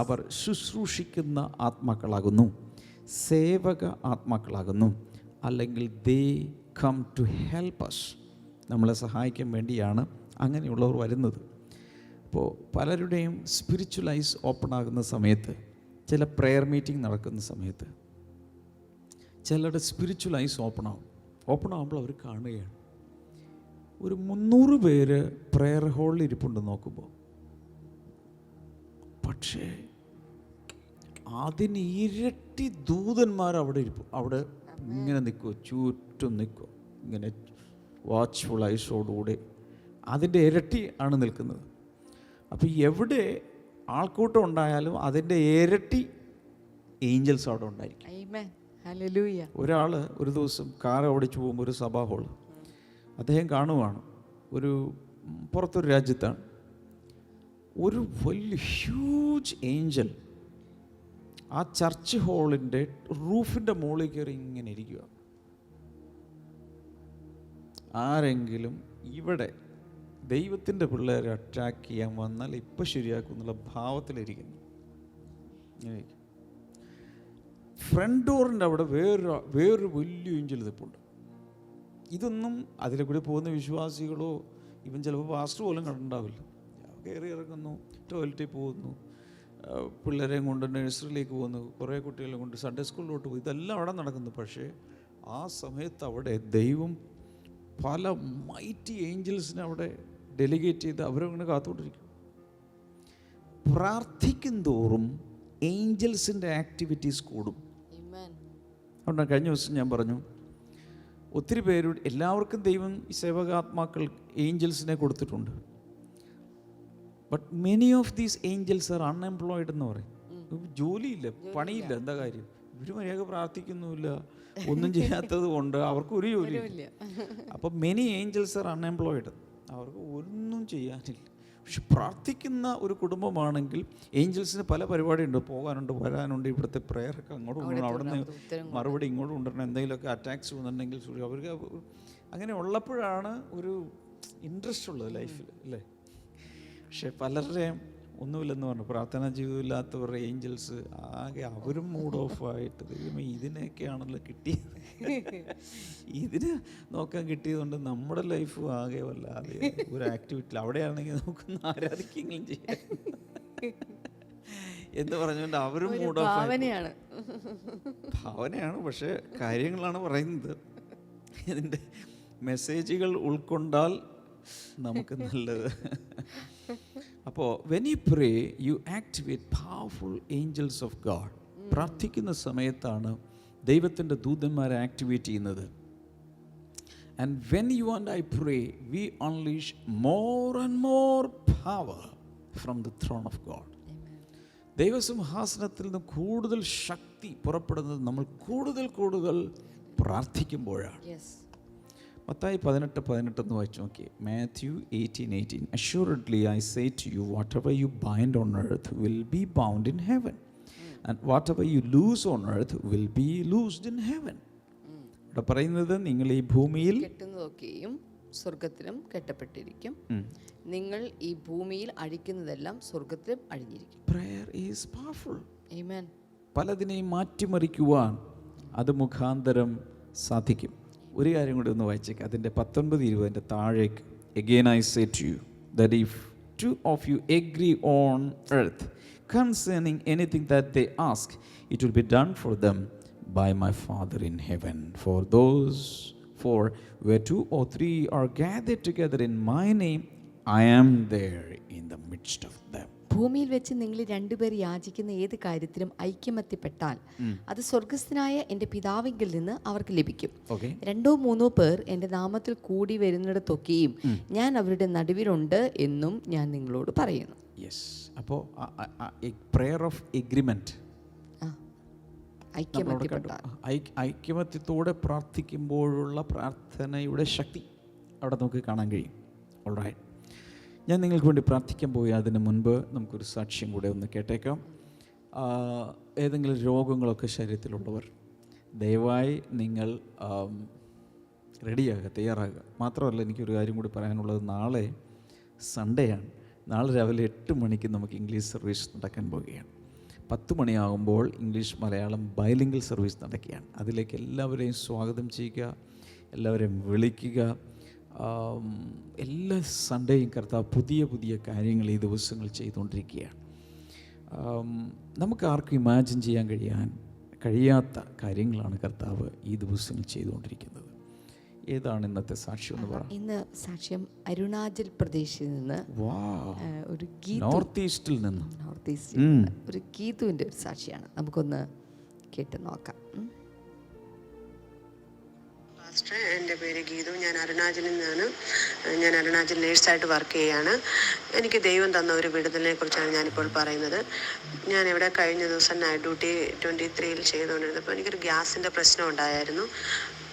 അവർ ശുശ്രൂഷിക്കുന്ന ആത്മാക്കളാകുന്നു, സേവക ആത്മാക്കളാകുന്നു, അല്ലെങ്കിൽ they come to help us. നമ്മളെ സഹായിക്കാൻ വേണ്ടിയാണ് അങ്ങനെയുള്ളവർ വരുന്നത്. അപ്പോൾ പലരുടെയും സ്പിരിച്വൽ ഐസ് ഓപ്പൺ ആകുന്ന സമയത്ത്, ചില പ്രെയർ മീറ്റിംഗ് നടക്കുന്ന സമയത്ത് ചിലരുടെ സ്പിരിച്വൽ ഐസ് ഓപ്പൺ ആകുമ്പോൾ അവർ കാണുകയാണ് ഒരു 300 പേര് പ്രെയർ ഹോളിൽ ഇരിപ്പുണ്ട് നോക്കുമ്പോൾ. പക്ഷേ അതിന് ഇരട്ടി ദൂതന്മാർ അവിടെ ഇങ്ങനെ നിൽക്കുക, ചുറ്റും നിൽക്കുക, ഇങ്ങനെ വാച്ച്ഫുൾ ഐസോടുകൂടി അതിൻ്റെ ഇരട്ടി ആണ് നിൽക്കുന്നത്. അപ്പോൾ എവിടെ ആൾക്കൂട്ടം ഉണ്ടായാലും അതിൻ്റെ ഇരട്ടി ഏഞ്ചൽസ് അവിടെ ഉണ്ടായിരിക്കും. ഒരാൾ ഒരു ദിവസം കാർ ഓടിച്ചു പോകുമ്പോൾ ഒരു സഭാ ഹോൾ അദ്ദേഹം കാണുവാണ്. പുറത്തൊരു രാജ്യത്താണ് ഒരു വലിയ ഹ്യൂജ് ഏഞ്ചൽ ആ ചർച്ച് ഹാളിൻ്റെ റൂഫിൻ്റെ മുകളിൽ കയറി ഇങ്ങനെ ഇരിക്കുക. ആരെങ്കിലും ഇവിടെ ദൈവത്തിൻ്റെ പിള്ളേരെ അറ്റാക്ക് ചെയ്യാൻ വന്നാൽ ഇപ്പം ശരിയാക്കും എന്നുള്ള ഭാവത്തിലിരിക്കുന്നു. ഫ്രണ്ട് ഡോറിൻ്റെ അവിടെ വേറൊരു വലിയ ഏഞ്ചൽ നിൽപ്പുണ്ട്. ഇതൊന്നും അതിലെ കൂടി പോകുന്ന വിശ്വാസികളോ ഇവൻ ചിലപ്പോൾ പാസ്റ്റർ പോലും കണ്ടിട്ടുണ്ടാവില്ല. കയറി ഇറങ്ങുന്നു, ടോയ്ലറ്റിൽ പോകുന്നു, പിള്ളേരെയും കൊണ്ട് നഴ്സറിയിലേക്ക് പോകുന്നു, കുറേ കുട്ടികളെ കൊണ്ട് സൺഡേ സ്കൂളിലോട്ട് പോകും. ഇതെല്ലാം അവിടെ നടക്കുന്നു. പക്ഷേ ആ സമയത്ത് അവിടെ ദൈവം പല മൈറ്റി ഏഞ്ചൽസിനെ അവിടെ ഡെലിഗേറ്റ് ചെയ്ത് അവരങ്ങനെ കാത്തുകൊണ്ടിരിക്കും. പ്രാർത്ഥിക്കും തോറും ഏഞ്ചൽസിൻ്റെ ആക്ടിവിറ്റീസ് കൂടും. അതുകൊണ്ടാണ് കഴിഞ്ഞ ദിവസം ഞാൻ പറഞ്ഞു, ഒത്തിരി പേരോട് എല്ലാവർക്കും ദൈവം ഈ സേവകാത്മാക്കൾ ഏഞ്ചൽസിനെ കൊടുത്തിട്ടുണ്ട്. But many of these Angeles R unemployed എന്ന് പറയും. ജോലിയില്ല, പണിയില്ല, എന്താ കാര്യം? ഇവർ മര്യാദ പ്രാർത്ഥിക്കുന്നുമില്ല, ഒന്നും ചെയ്യാത്തത് കൊണ്ട് അവർക്ക് ഒരു ജോലിയില്ല. അപ്പം മെനി ഏഞ്ചൽസ് ആർ അൺഎംപ്ലോയിഡ്, അവർക്ക് ഒന്നും ചെയ്യാനില്ല. പക്ഷെ പ്രാർത്ഥിക്കുന്ന ഒരു കുടുംബമാണെങ്കിൽ ഏഞ്ചൽസിന് പല പരിപാടിയുണ്ട്, പോകാനുണ്ട്, വരാനുണ്ട്, ഇവിടുത്തെ പ്രെയറൊക്കെ അങ്ങോട്ടും കൊണ്ടുവരണം, അവിടെ നിന്ന് മറുപടി ഇങ്ങോട്ടും കൊണ്ടുവരണം, എന്തെങ്കിലുമൊക്കെ അറ്റാക്സ് വന്നിട്ടുണ്ടെങ്കിൽ അവർക്ക് അങ്ങനെ ഉള്ളപ്പോഴാണ് ഒരു ഇൻട്രസ്റ്റ് ഉള്ളത് ലൈഫിൽ, അല്ലേ? പക്ഷെ പലരുടെയും ഒന്നുമില്ലെന്ന് പറഞ്ഞു, പ്രാർത്ഥനാ ജീവിതമില്ലാത്തവരുടെ ഏഞ്ചൽസ് ആകെ അവരും മൂഡ് ഓഫായിട്ട് ഇതിനൊക്കെയാണല്ലോ കിട്ടിയത്, ഇതിന് നോക്കാൻ കിട്ടിയതുകൊണ്ട് നമ്മുടെ ലൈഫ് ആകെ വല്ലാതെ ഒരു ആക്ടിവിറ്റി അവിടെയാണെങ്കിൽ നമുക്കൊന്ന് ആരാധിക്കെങ്കിലും ചെയ്യാം എന്ന് പറഞ്ഞുകൊണ്ട് അവരും മൂഡ് ഓഫ് ഭാവനയാണ്. പക്ഷെ കാര്യങ്ങളാണ് പറയുന്നത്. ഇതിൻ്റെ മെസ്സേജുകൾ ഉൾക്കൊണ്ടാൽ നമുക്ക് നല്ലത്. അപ്പോൾ when you pray you activate powerful angels of God. പ്രാർത്ഥിക്കുന്ന സമയത്താണ് ദൈവത്തിൻ്റെ ദൂതന്മാരെ ആക്ടിവേറ്റ് ചെയ്യുന്നത്. And when you and I pray we unleash more and more power from the throne of God. ദൈവസിംഹാസനത്തിൽ നിന്ന് കൂടുതൽ ശക്തി പുറപ്പെടുന്നത് നമ്മൾ കൂടുതൽ പ്രാർത്ഥിക്കുമ്പോഴാണ്. മത്തായി 18:18 എന്ന് വായിച്ചു നോക്കി. Mathew 18:18 Assuredly I say to you, whatever you bind on earth will be bound in heaven, and whatever you loose on earth will be loosed in heaven. ഇവിടെ പറയുന്നത്, നിങ്ങൾ ഈ ഭൂമിയിൽ
കെട്ടുന്നതൊക്കെയും സ്വർഗത്തിലും കെട്ടപ്പെട്ടിരിക്കും, നിങ്ങൾ ഈ ഭൂമിയിൽ അഴിക്കുന്നതെല്ലാം സ്വർഗത്തിലും അഴിഞ്ഞിരിക്കും.
Prayer is powerful.
Amen.
പലതിനെയും മാറ്റിമറിക്കുവാൻ അത് മുഖാന്തരം സാധിക്കും. ഒരു കാര്യം കൂടി ഒന്ന് വായിച്ചേക്ക്, അതിൻ്റെ 19-20 താഴേക്ക്. Again I say to you that if two of you agree on earth concerning anything that they ask, it will be done for them by my Father in heaven. For where 2 or 3 are gathered together in my name, I am there in the midst of them.
ഭൂമിയിൽ വെച്ച് നിങ്ങൾ 2 പേർ യാചിക്കുന്ന ഏത് കാര്യത്തിലും ഐക്യമത്യപ്പെട്ടാൽ അത് സ്വർഗസ്ഥനായ എൻ്റെ പിതാവിങ്കിൽ നിന്ന് അവർക്ക് ലഭിക്കും. 2-3 പേർ എൻ്റെ നാമത്തിൽ കൂടി വരുന്നിടത്തൊക്കെയും ഞാൻ അവരുടെ നടുവിലുണ്ട് എന്നും ഞാൻ നിങ്ങളോട് പറയുന്നു.
യെസ്, അപ്പോൾ പ്രയർ ഓഫ് എഗ്രിമെന്റ്, ഐക്യമത്യത്തോടെ പ്രാർത്ഥിക്കുമ്പോഴുള്ള പ്രാർത്ഥനയുടെ ശക്തി അവിടെ നമുക്ക് കാണാൻ കഴിയും. ഓൾറൈറ്റ്. ഞാൻ നിങ്ങൾക്ക് വേണ്ടി പ്രാർത്ഥിക്കാൻ പോയി അതിന് മുൻപ് നമുക്കൊരു സാക്ഷ്യം കൂടെ ഒന്ന് കേട്ടേക്കാം. ഏതെങ്കിലും രോഗങ്ങളൊക്കെ ശരീരത്തിലുള്ളവർ ദയവായി നിങ്ങൾ റെഡിയാകുക, തയ്യാറാകുക. മാത്രമല്ല, എനിക്കൊരു കാര്യം കൂടി പറയാനുള്ളത്, നാളെ സൺഡേ ആണ്. നാളെ രാവിലെ 8 മണിക്ക് നമുക്ക് ഇംഗ്ലീഷ് സർവീസ് നടക്കാൻ പോവുകയാണ്. 10 മണിയാകുമ്പോൾ ഇംഗ്ലീഷ് മലയാളം ബൈലിംഗൽ സർവീസ് നടക്കുകയാണ്. അതിലേക്ക് എല്ലാവരെയും സ്വാഗതം ചെയ്യുക, എല്ലാവരെയും വിളിക്കുക. എല്ലാ സൺഡേയും കർത്താവ് പുതിയ പുതിയ കാര്യങ്ങൾ ഈ ദിവസങ്ങൾ ചെയ്തുകൊണ്ടിരിക്കുകയാണ്. നമുക്ക് ആർക്കും ഇമാജിൻ ചെയ്യാൻ കഴിയാത്ത കാര്യങ്ങളാണ് കർത്താവ് ഈ ദിവസങ്ങൾ ചെയ്തുകൊണ്ടിരിക്കുന്നത്. ഏതാണ് ഇന്നത്തെ സാക്ഷ്യം എന്ന് പറ?
ഇന്ന് സാക്ഷ്യം അരുണാചൽ പ്രദേശിൽ നിന്ന് ഒരു
നോർത്ത് ഈസ്റ്റിൽ നിന്ന്
ഒരു ഗീതുവിൻ്റെ ഒരു സാക്ഷിയാണ്. നമുക്കൊന്ന് കേട്ട് നോക്കാം.
എൻ്റെ പേര് ഗീതു. ഞാൻ അരുണാചലിൽ നിന്നാണ്. ഞാൻ അരുണാചൽ നേഴ്സായിട്ട് വർക്ക് ചെയ്യുകയാണ്. എനിക്ക് ദൈവം തന്ന ഒരു വിടുതലിനെ കുറിച്ചാണ് ഞാനിപ്പോൾ പറയുന്നത്. ഞാൻ ഇവിടെ കഴിഞ്ഞ ദിവസം നൈറ്റ് ഡ്യൂട്ടി 23 ചെയ്തുകൊണ്ടിരുന്നപ്പോൾ എനിക്കൊരു ഗ്യാസിൻ്റെ പ്രശ്നം ഉണ്ടായിരുന്നു.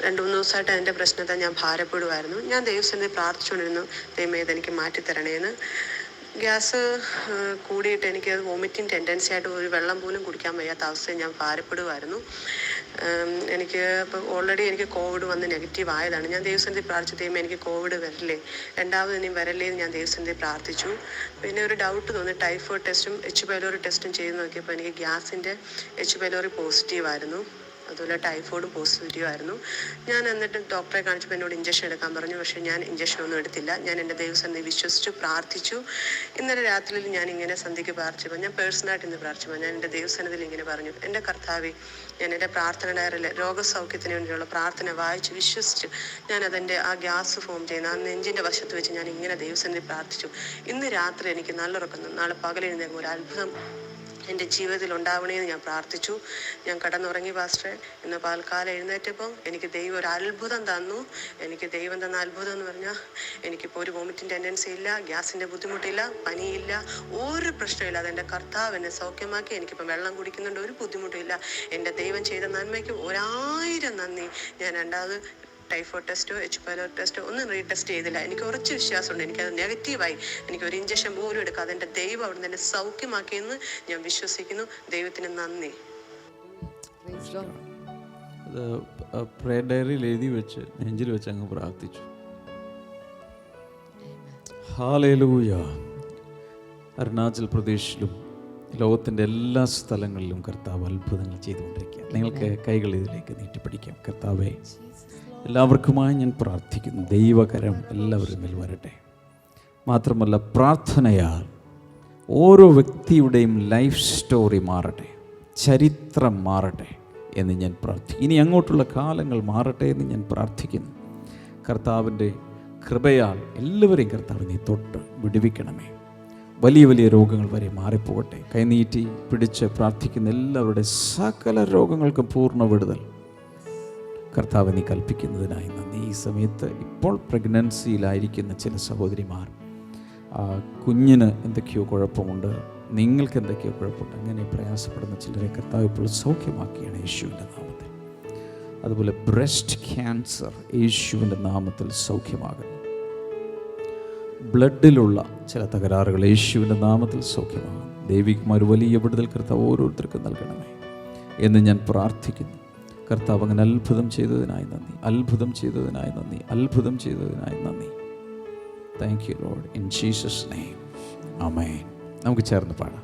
2-3 ദിവസമായിട്ട് അതിൻ്റെ പ്രശ്നത്തെ ഞാൻ ഭാരപ്പെടുമായിരുന്നു. ഞാൻ ദൈവസന്നിധി പ്രാർത്ഥിച്ചുകൊണ്ടിരുന്നു, ദൈവമേ ഇതെനിക്ക് മാറ്റിത്തരണേന്ന്. ഗ്യാസ് കൂടിയിട്ട് എനിക്ക് വോമിറ്റിംഗ് ടെൻഡൻസി ആയിട്ട് ഒരു വെള്ളം പോലും കുടിക്കാൻ വയ്യാത്ത അവസ്ഥയിൽ ഞാൻ ഭാരപ്പെടുമായിരുന്നു. എനിക്ക് ഇപ്പോൾ ഓൾറെഡി എനിക്ക് കോവിഡ് വന്ന് നെഗറ്റീവ് ആയതാണ്. ഞാൻ ദൈവസന്നിധി പ്രാർത്ഥിച്ചു, ദൈവമേ എനിക്ക് കോവിഡ് വരില്ലേ, രണ്ടാമത് ഇനി വരല്ലേ എന്ന് ഞാൻ ദൈവസന്നിധി പ്രാർത്ഥിച്ചു. പിന്നെ ഒരു ഡൗട്ട് തോന്നി, ടൈഫോയിഡ് ടെസ്റ്റും H. പൈലോറി ടെസ്റ്റും ചെയ്ത് നോക്കിയപ്പോൾ എനിക്ക് ഗ്യാസിൻ്റെ H. പൈലോറി പോസിറ്റീവായിരുന്നു, അതുപോലെ ടൈഫോയിഡും പോസിറ്റീവായിരുന്നു. ഞാൻ എന്നിട്ട് ഡോക്ടറെ കാണിച്ചപ്പോൾ എന്നോട് ഇഞ്ചക്ഷൻ എടുക്കാൻ പറഞ്ഞു. പക്ഷേ ഞാൻ ഇഞ്ചക്ഷനൊന്നും എടുത്തില്ല. ഞാൻ എൻ്റെ ദൈവസന്നിധി വിശ്വസിച്ചു പ്രാർത്ഥിച്ചു. ഇന്നലെ രാത്രിയിൽ ഞാൻ ഇങ്ങനെ സന്ധ്യയ്ക്ക് പ്രാർത്ഥിച്ചപ്പോൾ, ഞാൻ പേഴ്സണലായിട്ട് ഇന്ന് പ്രാർത്ഥിച്ചപ്പോൾ ഞാൻ എൻ്റെ ദൈവസന്നിധിയിൽ ഇങ്ങനെ പറഞ്ഞു, എൻ്റെ കർത്താവേ, ഞാൻ എൻ്റെ പ്രാർത്ഥന ഡയറിയിൽ രോഗസൗഖ്യത്തിന് വേണ്ടിയുള്ള പ്രാർത്ഥന വായിച്ച് വിശ്വസിച്ച് ഞാൻ അതിൻ്റെ ആ ഗ്യാസ് ഫോം ചെയ്യുന്ന ആ നെഞ്ചിൻ്റെ വശത്ത് വെച്ച് ഞാൻ ഇങ്ങനെ ദൈവസന്നിധി പ്രാർത്ഥിച്ചു. ഇന്ന് രാത്രി എനിക്ക് നല്ലുറക്കം, നാളെ പകലെഴുന്നേൽക്കുമ്പോൾ ഒരു അത്ഭുതം എൻ്റെ ജീവിതത്തിൽ ഉണ്ടാവണേന്ന് ഞാൻ പ്രാർത്ഥിച്ചു. ഞാൻ കിടന്നുറങ്ങി പാസ്റ്ററെ. ഇന്ന് പാൽക്കാലം എഴുന്നേറ്റപ്പോൾ എനിക്ക് ദൈവം ഒരു അത്ഭുതം തന്നു. എനിക്ക് ദൈവം തന്ന അത്ഭുതം എന്ന് പറഞ്ഞാൽ എനിക്കിപ്പോൾ ഒരു വോമിറ്റിംഗ് ടെൻഡൻസി ഇല്ല, ഗ്യാസിൻ്റെ ബുദ്ധിമുട്ടില്ല, പനിയില്ല, ഒരു പ്രശ്നമില്ല. അതെൻ്റെ കർത്താവ് എന്നെ സൗഖ്യമാക്കി. എനിക്കിപ്പോൾ വെള്ളം കുടിക്കുന്നുണ്ട്, ഒരു ബുദ്ധിമുട്ടില്ല. എൻ്റെ ദൈവം ചെയ്ത നന്മയ്ക്ക് 1000 നന്ദി. ഞാൻ രണ്ടാമത് ടൈഫോയിഡ് ടെസ്റ്റോ H. പൈലോറി ടെസ്റ്റോ ഒന്നും റീടെസ്റ്റ് ചെയ്തില്ല. എനിക്ക് ഉറച്ച് വിശ്വാസമുണ്ട് എനിക്കത് നെഗറ്റീവായി. എനിക്കൊരു ഇഞ്ചക്ഷൻ പോലും എടുക്കാതെ എൻ്റെ ദൈവം അവിടെ നിന്ന് സൗഖ്യമാക്കിയെന്ന് ഞാൻ വിശ്വസിക്കുന്നു. ദൈവത്തിന് നന്ദി.
അത് പ്രേയർ ഡയറിയിൽ എഴുതി വെച്ച് നെഞ്ചിൽ വെച്ച് അങ്ങ് പ്രാർത്ഥിച്ചു. ഹല്ലേലൂയ. അരുണാചൽ പ്രദേശിലും ലോകത്തിൻ്റെ എല്ലാ സ്ഥലങ്ങളിലും കർത്താവ് അത്ഭുതങ്ങൾ ചെയ്തുകൊണ്ടിരിക്കുക. നിങ്ങൾക്ക് കൈകൾ ഇതിലേക്ക് നീട്ടിപ്പിടിക്കാം. കർത്താവേ, എല്ലാവർക്കുമായി ഞാൻ പ്രാർത്ഥിക്കുന്നു, ദൈവകരം എല്ലാവരും മേൽ വരട്ടെ. മാത്രമല്ല, പ്രാർത്ഥനയാൽ ഓരോ വ്യക്തിയുടെയും ലൈഫ് സ്റ്റോറി മാറട്ടെ, ചരിത്രം മാറട്ടെ എന്ന് ഞാൻ പ്രാർത്ഥിക്കുന്നു. ഇനി അങ്ങോട്ടുള്ള കാലങ്ങൾ മാറട്ടെ എന്ന് ഞാൻ പ്രാർത്ഥിക്കുന്നു. കർത്താവിൻ്റെ കൃപയാൽ എല്ലാവരെയും കർത്താവ് നീ തൊട്ട് വിടുവിക്കണമേ. വലിയ വലിയ രോഗങ്ങൾ വരെ മാറിപ്പോകട്ടെ. കൈനീട്ടി പിടിച്ച് പ്രാർത്ഥിക്കുന്ന എല്ലാവരുടെ സകല രോഗങ്ങൾക്കും പൂർണ്ണ വിടുതൽ കർത്താവ് നീ കൽപ്പിക്കുന്നതിനായി നന്ദി. ഈ സമയത്ത് ഇപ്പോൾ പ്രഗ്നൻസിയിലായിരിക്കുന്ന ചില സഹോദരിമാർ, കുഞ്ഞിന് എന്തൊക്കെയോ കുഴപ്പമുണ്ട്, നിങ്ങൾക്ക് എന്തൊക്കെയോ കുഴപ്പമുണ്ട്, അങ്ങനെ പ്രയാസപ്പെടുന്ന ചിലരെ കർത്താവ് ഇപ്പോൾ സൗഖ്യമാക്കിയാണ് യേശുവിൻ്റെ നാമത്തിൽ. അതുപോലെ ബ്രസ്റ്റ് ക്യാൻസർ യേശുവിൻ്റെ നാമത്തിൽ സൗഖ്യമാകുന്നു. ബ്ലഡിലുള്ള ചില തകരാറുകൾ യേശുവിൻ്റെ നാമത്തിൽ സൗഖ്യമാകും. ദൈവികമായ വലിയ വിടുതൽ കർത്താവ് ഓരോരുത്തർക്കും നൽകണമേ എന്ന് ഞാൻ പ്രാർത്ഥിക്കുന്നു. കർത്താവ് അങ്ങനെ അത്ഭുതം ചെയ്തതിനായി നന്ദി, അത്ഭുതം ചെയ്തതിനായി നന്ദി, അത്ഭുതം ചെയ്തതിനായി നന്ദി. Thank you Lord, in Jesus name amen. നമുക്ക് ചേർന്ന് പാടാം.